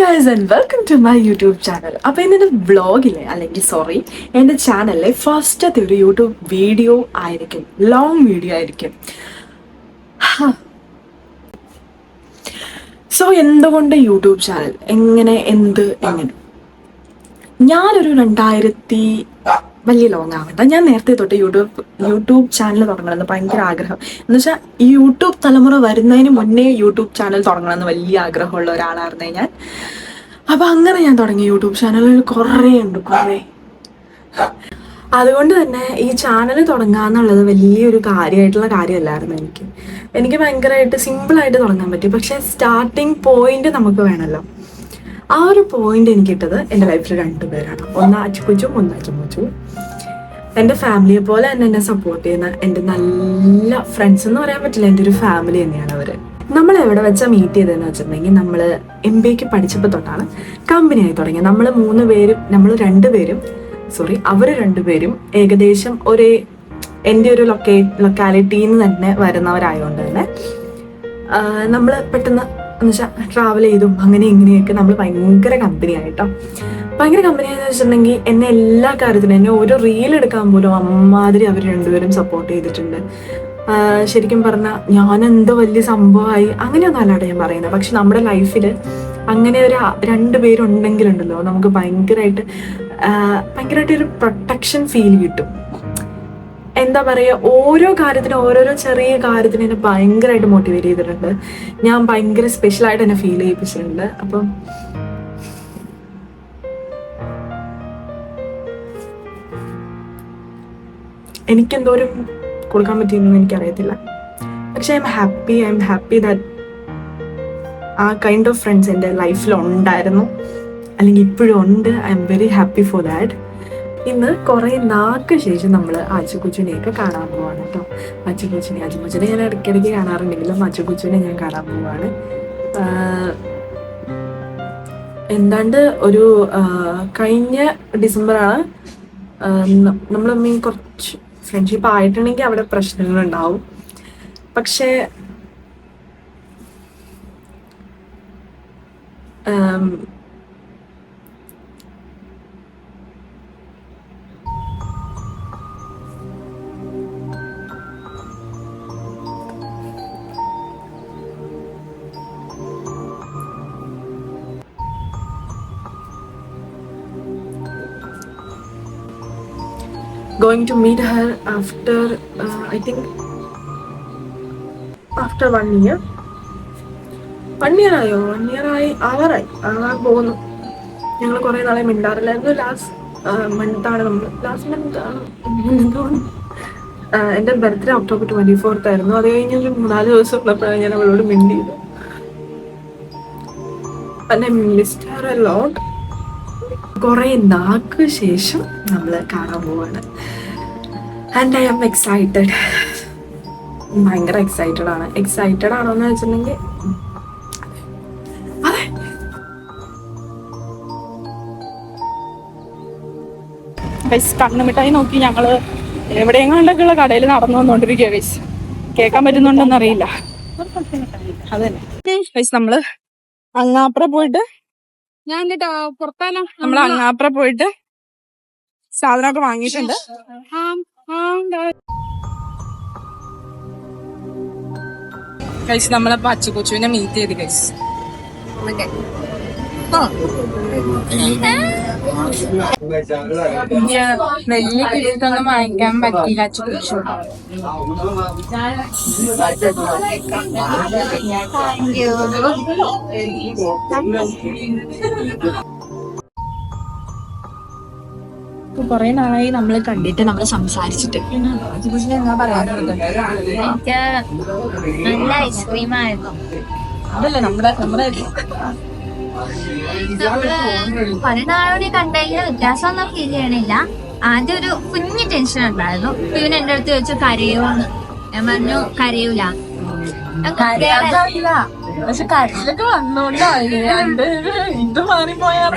Guys and welcome to my YouTube channel. അപ്പോൾ ഇന്നത്തെ വ്ളോഗിലെ എൻ്റെ ചാനലിലെ ഫസ്റ്റത്തെ ഒരു യൂട്യൂബ് വീഡിയോ ആയിരിക്കും, ലോങ് വീഡിയോ ആയിരിക്കും. സോ എന്തുകൊണ്ട് യൂട്യൂബ് ചാനൽ, എങ്ങനെ ഞാനൊരു 2000 വലിയ ലോങ് ആവണ്ട, ഞാൻ നേരത്തെ തൊട്ട് യൂട്യൂബ് ചാനൽ തുടങ്ങണമെന്ന് ഭയങ്കര ആഗ്രഹം. എന്ന് വെച്ചാൽ ഈ യൂട്യൂബ് തലമുറ വരുന്നതിന് മുന്നേ യൂട്യൂബ് ചാനൽ തുടങ്ങണമെന്ന് വലിയ ആഗ്രഹമുള്ള ഒരാളായിരുന്നേ ഞാൻ. അപ്പം അങ്ങനെ ഞാൻ തുടങ്ങി യൂട്യൂബ് ചാനലുകൾ കുറേ. അതുകൊണ്ട് തന്നെ ഈ ചാനൽ തുടങ്ങാന്നുള്ളത് വലിയൊരു കാര്യമായിട്ടുള്ള കാര്യമല്ലായിരുന്നു എനിക്ക് ഭയങ്കരമായിട്ട് സിമ്പിളായിട്ട് തുടങ്ങാൻ പറ്റി. പക്ഷെ സ്റ്റാർട്ടിങ് പോയിന്റ് നമുക്ക് വേണമല്ലോ. ആ ഒരു പോയിന്റ് എനിക്ക് കിട്ടത് എൻ്റെ ലൈഫിൽ 2 പേരാണ്. ഒന്ന് അച്ചുകുച്ചും, ഒന്ന് അച്ചുമുച്ചു. എൻ്റെ ഫാമിലിയെ പോലെ തന്നെ എന്നെ സപ്പോർട്ട് ചെയ്യുന്ന എൻ്റെ നല്ല ഫ്രണ്ട്സ് എന്ന് പറയാൻ പറ്റില്ല, എൻ്റെ ഒരു ഫാമിലി തന്നെയാണ് അവർ. നമ്മൾ എവിടെ വെച്ചാൽ മീറ്റ് ചെയ്തതെന്ന് വെച്ചിട്ടുണ്ടെങ്കിൽ, നമ്മൾ MBAക്ക് പഠിച്ചപ്പോൾ തൊട്ടാണ് കമ്പനിയായി തുടങ്ങിയത്. നമ്മൾ 2 പേരും അവർ 2 പേരും ഏകദേശം എൻ്റെ ഒരു ലൊക്കാലിറ്റിയിൽ നിന്ന് തന്നെ വരുന്നവരായതുകൊണ്ട് തന്നെ നമ്മൾ പെട്ടെന്ന് എന്ന് വെച്ചാൽ ട്രാവൽ ചെയ്തും അങ്ങനെ ഇങ്ങനെയൊക്കെ നമ്മൾ ഭയങ്കര കമ്പനിയായിട്ടോ. ഭയങ്കര കമ്പനിയായെന്ന് വെച്ചിട്ടുണ്ടെങ്കിൽ എന്നെ എല്ലാ കാര്യത്തിനും, എന്നെ ഒരു റീൽ എടുക്കാൻ പോലും അമ്മാതിരി അവർ 2 പേരും സപ്പോർട്ട് ചെയ്തിട്ടുണ്ട്. ശരിക്കും പറഞ്ഞാൽ ഞാനെന്തോ വലിയ സംഭവമായി അങ്ങനെയൊന്നും അല്ലാണ്ട് ഞാൻ പറയുന്നത്. പക്ഷെ നമ്മുടെ ലൈഫിൽ അങ്ങനെ ഒരു 2 പേരുണ്ടെങ്കിലുണ്ടല്ലോ, നമുക്ക് ഭയങ്കരമായിട്ട് ഒരു പ്രൊട്ടക്ഷൻ ഫീൽ കിട്ടും. എന്താ പറയുക, ഓരോ കാര്യത്തിനും, ഓരോരോ ചെറിയ കാര്യത്തിനും എന്നെ ഭയങ്കരമായിട്ട് മോട്ടിവേറ്റ് ചെയ്തിട്ടുണ്ട്. ഞാൻ ഭയങ്കര സ്പെഷ്യലായിട്ട് എന്നെ ഫീൽ ചെയ്യിപ്പിച്ചിട്ടുണ്ട്. അപ്പം എനിക്കെന്തോരം കൊടുക്കാൻ പറ്റിയെന്നൊന്നും എനിക്കറിയത്തില്ല. പക്ഷെ ഐ എം ഹാപ്പി ദാറ്റ് ആ കൈൻഡ് ഓഫ് ഫ്രണ്ട്സ് എൻ്റെ ലൈഫിൽ ഉണ്ടായിരുന്നു, അല്ലെങ്കിൽ ഇപ്പോഴും ഉണ്ട്. I am very happy for that. ഇന്ന് കുറേ നാൾക്ക് ശേഷം നമ്മൾ അച്ചുകുച്ചുനെയൊക്കെ കാണാൻ പോവാണ് കേട്ടോ. അച്ചുമുച്ചിനെ ഞാൻ ഇടയ്ക്കിടയ്ക്ക് കാണാറുണ്ടെങ്കിലും അച്ചുകുച്ചുനെ ഞാൻ കാണാൻ പോവാണ്. എന്താണ്ട് ഒരു കഴിഞ്ഞ ഡിസംബറാണ് നമ്മൾ കുറച്ച് ഫ്രണ്ട്ഷിപ്പ് ആയിട്ടുണ്ടെങ്കിൽ അവിടെ പ്രശ്നങ്ങളുണ്ടാവും. പക്ഷേ going to meet her after I think after 1 year. 1 year ആവാറായി പോകുന്നു. ഞങ്ങൾ കുറേ നാളെ മിണ്ടാറില്ലായിരുന്നു. ലാസ്റ്റ് മന്ത് ആണ് എൻ്റെ ബർത്ത്ഡേ October 24th ആയിരുന്നു. അത് കഴിഞ്ഞൊരു 3-4 ദിവസം ഉള്ളപ്പോഴാണ് ഞാൻ അവളോട് മിണ്ടിയത്. I missed her a lot. കുറേ നാൾക്ക് ശേഷം നമ്മൾ കാണാൻ പോവാണ്. ആൻഡ് ഐ ആം എക്സൈറ്റഡ്, ഭയങ്കര എക്സൈറ്റഡ് ആണോന്ന് വെച്ചിട്ടുണ്ടെങ്കിൽ അതെ. കണ്ണുമിട്ടായി നോക്കി ഞങ്ങള് എവിടെയെങ്കിലൊക്കെയുള്ള കടയിൽ നടന്നു വന്നോണ്ടിരിക്കുക. ഗൈസ് കേൾക്കാൻ പറ്റുന്നുണ്ടോന്ന് അറിയില്ല. അതന്നെ ഗൈസ്, നമ്മള് അങ്ങാപ്പുറ പോയിട്ട് നമ്മൾ അങ്ങാപ്പുറ പോയിട്ട് സാധനമൊക്കെ വാങ്ങിയിട്ടുണ്ട്. ഗൈസ് നമ്മളിപ്പോ അച്ചുകൊച്ചുവിനെ മീറ്റ് ചെയ്ത് ഗൈസ്. വലിയ കിഴിത്തൊന്നും വാങ്ങിക്കാൻ പറ്റിയില്ല അച്ചുകൊച്ചു. കൊറേ നാളായി നമ്മൾ കണ്ടിട്ട്, നമ്മൾ സംസാരിച്ചിട്ട്. എന്താ പറയാനുള്ളത്? എനിക്ക് നല്ല ഐസ്ക്രീം ആയിരുന്നു. അതല്ലേ നമ്മുടെ കുറെ നാളോടെ കണ്ടെങ്കിൽ വ്യത്യാസമൊന്നും ഫീൽ ചെയ്യണില്ല. ആദ്യം ഒരു കുഞ്ഞു ടെൻഷൻ ഉണ്ടായിരുന്നു. പിന്നെ എന്റെ അടുത്ത് ചോദിച്ചു കരയോന്ന്. ഞാൻ പറഞ്ഞു കരയൂല. പക്ഷെ കരച്ചിലൊക്കെ വന്നോണ്ടായി ഇത് മാറിപ്പോയാൽ